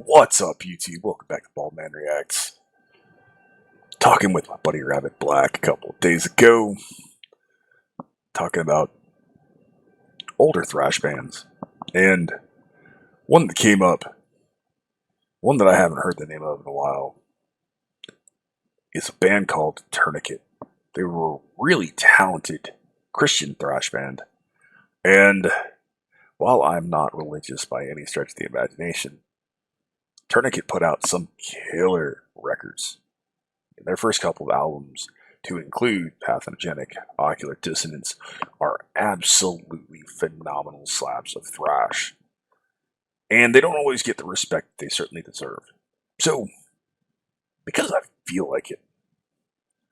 What's up, YouTube? Welcome back to Baldman Reacts. Talking with my buddy Rabbit Black a couple of days ago. Talking about older thrash bands. And one that came up, one that I haven't heard the name of in a while, is a band called Tourniquet. They were a really talented Christian thrash band. And while I'm not religious by any stretch of the imagination, Tourniquet put out some killer records. And their first couple of albums, to include Pathogenic, Ocular, Dissonance, are absolutely phenomenal slabs of thrash. And they don't always get the respect they certainly deserve. So, because I feel like it,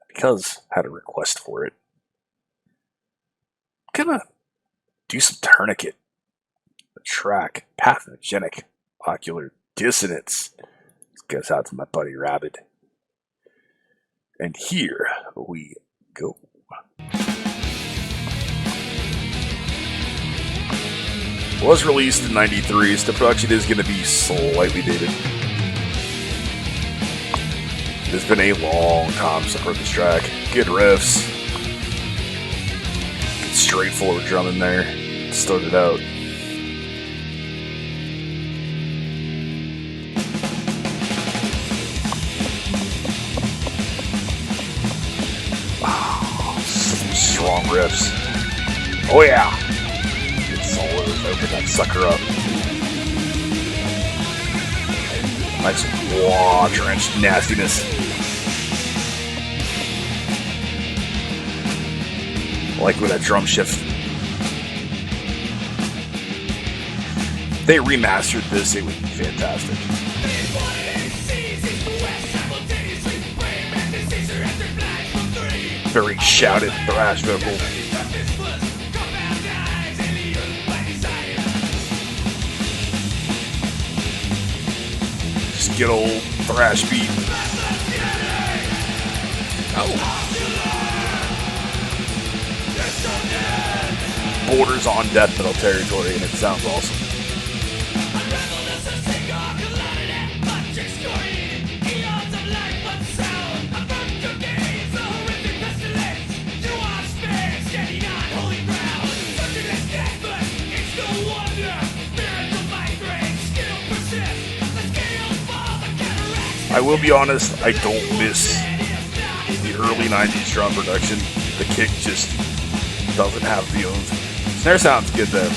because I had a request for it, I'm gonna do some Tourniquet. The track, Pathogenic, Ocular, Dissonance. This goes out to my buddy Rabbit. And here we go. Was released in '93, so the production is going to be slightly dated. It's been a long time since I've heard this track. Good riffs. Good straightforward drum in there. Started out. Strong riffs. Oh yeah! Good solos, open that sucker up. Nice drenched nastiness. I like with that drum shift. If they remastered this, it would be fantastic. Very shouted thrash vocal. Just good old thrash beat. Oh. Borders on death metal territory, and it sounds awesome. I will be honest, I don't miss the early 90s drum production. The kick just doesn't have the oomph. Snare sounds good though.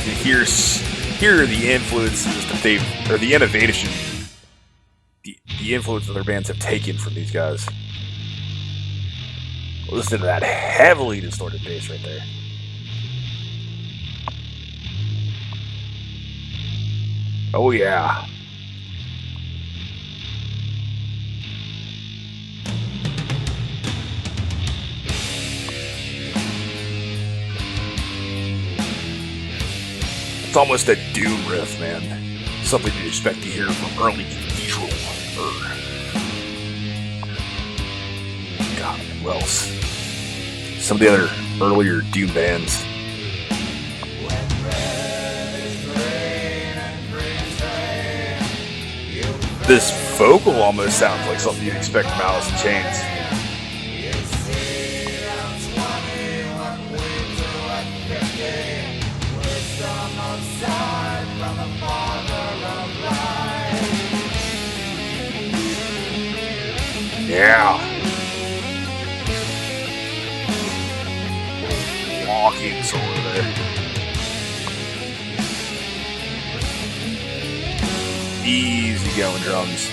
You hear the influences that they've, or the innovation, the influence other bands have taken from these guys. Listen to that heavily distorted bass right there. Oh yeah. It's almost a doom riff, man. Something you'd expect to hear from early Cathedral. God, who else? Some of the other earlier doom bands. This vocal almost sounds like something you'd expect from Alice in Chains. Yeah. Walking solo there. Easy going drums.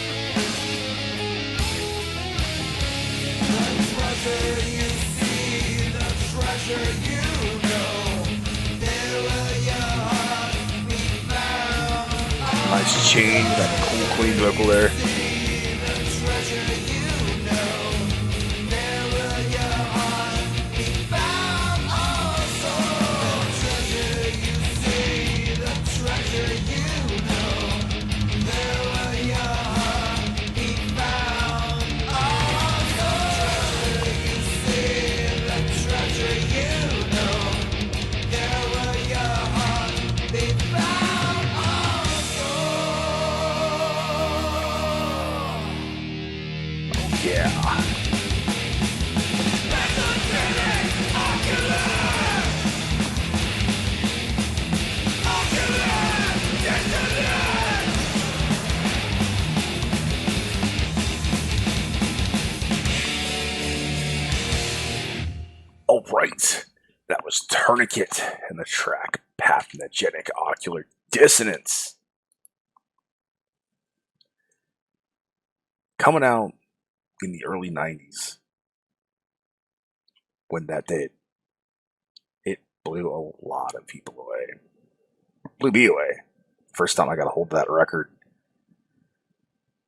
Nice change, that cool clean vocal there. All right, that was Tourniquet and the track Pathogenic Ocular Dissonance. Coming out in the early 90s, when that did, it blew a lot of people away. Blew me away. First time I got a hold of that record,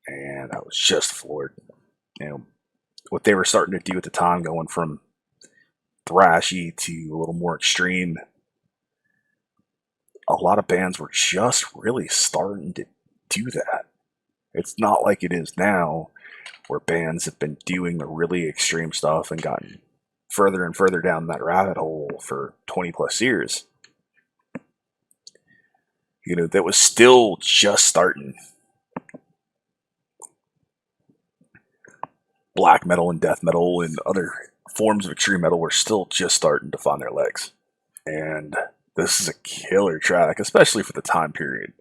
and I was just floored. You know, what they were starting to do at the time, going from thrashy to a little more extreme. A lot of bands were just really starting to do that. It's not like it is now, where bands have been doing the really extreme stuff and gotten further and further down that rabbit hole for 20 plus years. You know, that was still just starting. Black metal and death metal and other forms of extreme metal were still just starting to find their legs. And this is a killer track, especially for the time period.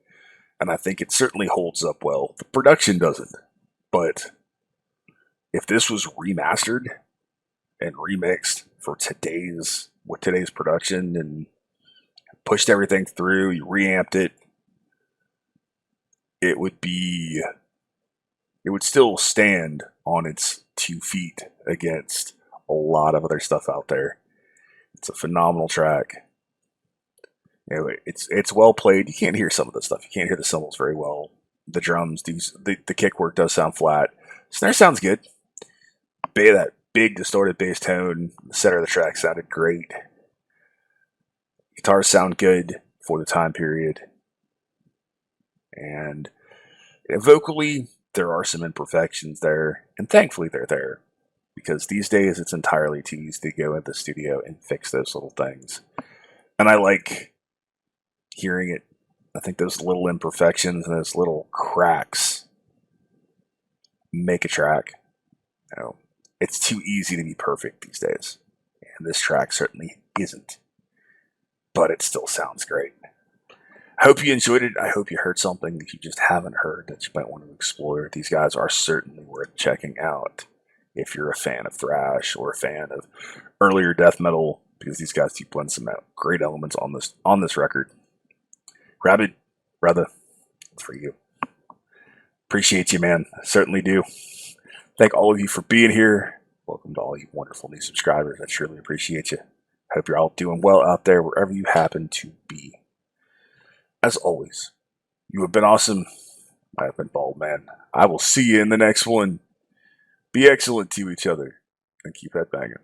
And I think it certainly holds up well. The production doesn't. But if this was remastered and remixed for today's production and pushed everything through, you reamped it, it would still stand on its 2 feet against a lot of other stuff out there. It's a phenomenal track. Anyway, it's well played. You can't hear some of the stuff. You can't hear the cymbals very well. The drums, the kick work does sound flat. Snare sounds good. That big distorted bass tone, the center of the track sounded great. Guitars sound good for the time period. And vocally, there are some imperfections there, and thankfully they're there, because these days it's entirely too easy to go into the studio and fix those little things. And I like hearing it. I think those little imperfections and those little cracks make a track. You know, it's too easy to be perfect these days, and this track certainly isn't, but it still sounds great. I hope you enjoyed it. I hope you heard something that you just haven't heard that you might want to explore. These guys are certainly worth checking out if you're a fan of thrash or a fan of earlier death metal, because these guys do blend some great elements on this record. Rabbit, brother, it's for you. Appreciate you, man. I certainly do. Thank all of you for being here. Welcome to all you wonderful new subscribers. I truly appreciate you. I hope you're all doing well out there, wherever you happen to be. As always, you have been awesome. I have been Baldman. I will see you in the next one. Be excellent to each other and keep headbanging.